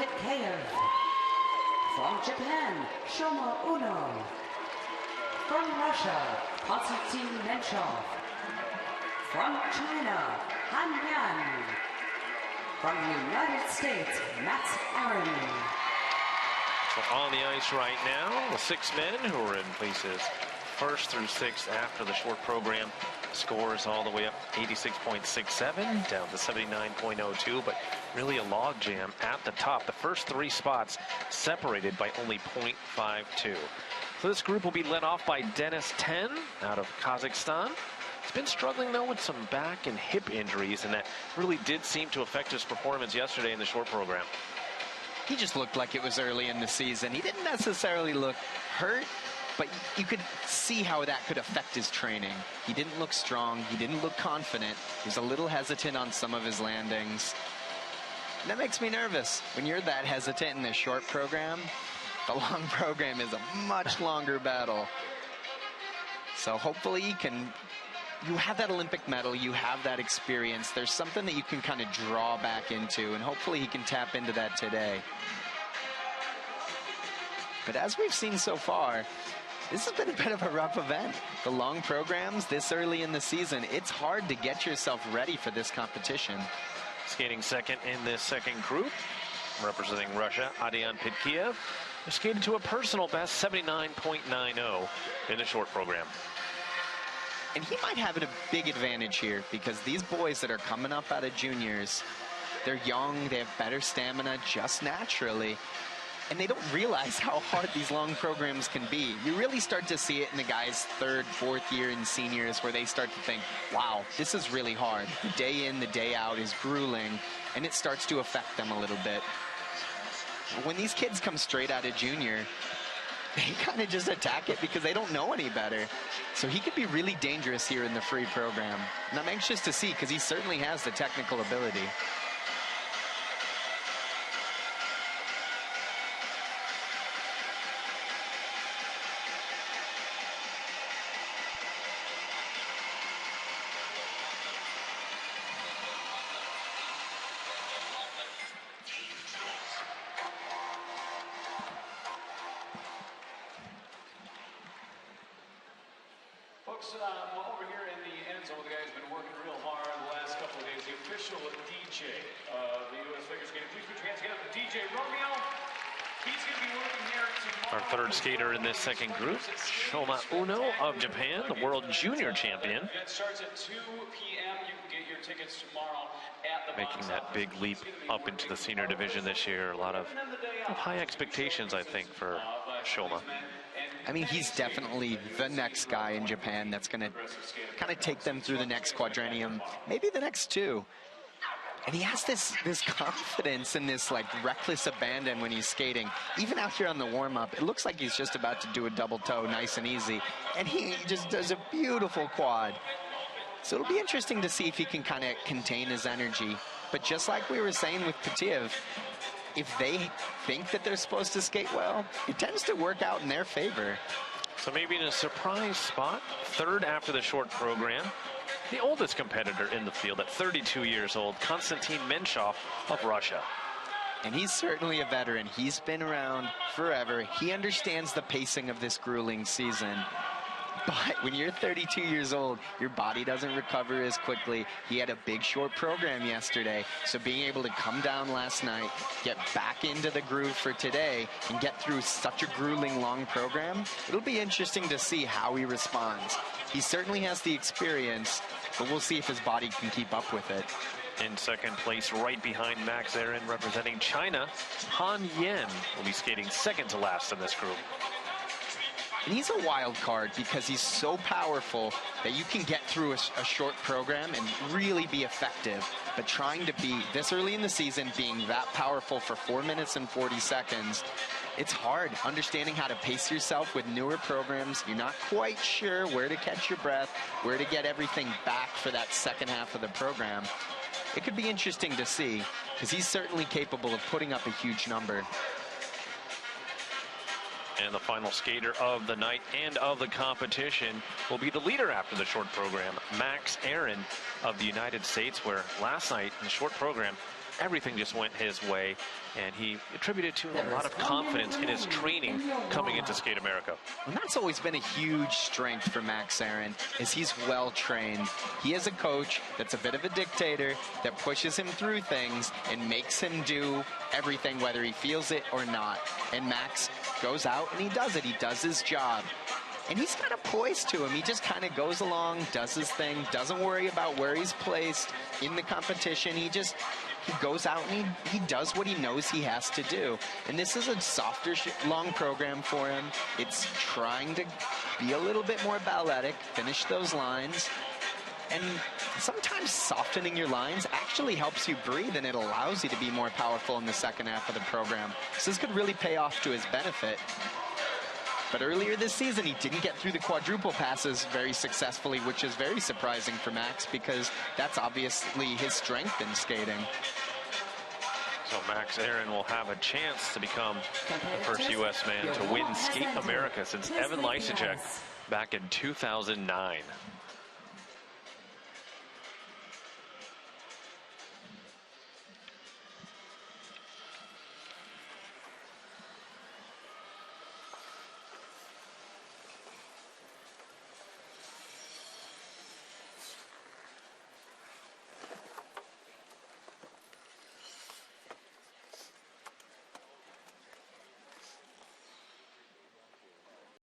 Pitkaev. From Japan, Shoma Uno. From Russia, Konstantin Menchov. From China, Han Yan. From the United States, Max Aaron. So on the ice right now, the 6 men who are in places 1st through 6th after the short program. Scores all the way up 86.67 down to 79.02, but really a logjam at the top. The first 3 spots separated by only 0.52. So this group will be led off by Denis Ten out of Kazakhstan. He's been struggling though with some back and hip injuries, and that really did seem to affect his performance yesterday in the short program. He just looked like it was early in the season. He didn't necessarily look hurt, but you could see how that could affect his training. He didn't look strong. He didn't look confident. He was a little hesitant on some of his landings. And that makes me nervous. When you're that hesitant in a short program, the long program is a much longer battle. So hopefully you have that Olympic medal, you have that experience. There's something that you can kind of draw back into, and hopefully he can tap into that today. But as we've seen so far, this has been a bit of a rough event. The long programs this early in the season, it's hard to get yourself ready for this competition. Skating second in this second group, representing Russia, Adrian Pitkaev, skated to a personal best 79.90 in the short program. And he might have a big advantage here because these boys that are coming up out of juniors, they're young, they have better stamina just naturally. And they don't realize how hard these long programs can be. You really start to see it in the guys' 3rd, 4th year in seniors where they start to think, wow, this is really hard. The day in, the day out is grueling, and it starts to affect them a little bit. When these kids come straight out of junior, they kind of just attack it because they don't know any better. So he could be really dangerous here in the free program. And I'm anxious to see because he certainly has the technical ability. Over here in the end zone, the guy's been working real hard the last couple of days. The official DJ of the U.S. figure skating. Please put your hands together for DJ Romeo. He's going to be working here tomorrow. Our 3rd skater in this second group, Shoma Uno of Japan, the world junior champion. It starts at 2 p.m. You can get your tickets tomorrow at the Making that big leap up into the senior division this year. A lot of high expectations, I think, for Shoma. I mean, he's definitely the next guy in Japan that's going to kind of take them through the next quadrennium, maybe the next 2. And he has this confidence and this like reckless abandon when he's skating. Even out here on the warm-up, it looks like he's just about to do a double toe nice and easy. And he just does a beautiful quad. So it'll be interesting to see if he can kind of contain his energy. But just like we were saying with Pitkaev, if they think that they're supposed to skate well, it tends to work out in their favor. So maybe in a surprise spot, 3rd after the short program, the oldest competitor in the field at 32 years old, Konstantin Menchov of Russia. And he's certainly a veteran. He's been around forever. He understands the pacing of this grueling season. But when you're 32 years old, your body doesn't recover as quickly. He had a big short program yesterday. So being able to come down last night, get back into the groove for today, and get through such a grueling long program, it'll be interesting to see how he responds. He certainly has the experience, but we'll see if his body can keep up with it. In second place, right behind Max Aaron, representing China, Han Yan will be skating second to last in this group. And he's a wild card because he's so powerful that you can get through a short program and really be effective. But trying to be this early in the season, being that powerful for 4 minutes and 40 seconds, it's hard. Understanding how to pace yourself with newer programs. You're not quite sure where to catch your breath, where to get everything back for that second half of the program. It could be interesting to see because he's certainly capable of putting up a huge number. And the final skater of the night and of the competition will be the leader after the short program, Max Aaron of the United States, where last night in the short program, everything just went his way, and he attributed to a lot of confidence in his training coming into Skate America. And that's always been a huge strength for Max Aaron, is he's well trained. He has a coach that's a bit of a dictator that pushes him through things and makes him do everything whether he feels it or not. And Max goes out and he does it. He does his job. And he's got a poise to him. He just kind of goes along, does his thing, doesn't worry about where he's placed in the competition. He goes out and he does what he knows he has to do. And this is a softer, long program for him. It's trying to be a little bit more balletic, finish those lines. And sometimes softening your lines actually helps you breathe, and it allows you to be more powerful in the second half of the program. So this could really pay off to his benefit. But earlier this season, he didn't get through the quadruple passes very successfully, which is very surprising for Max because that's obviously his strength in skating. So Max Aaron will have a chance to become the first U.S. man to win Skate America since Evan Lysacek back in 2009.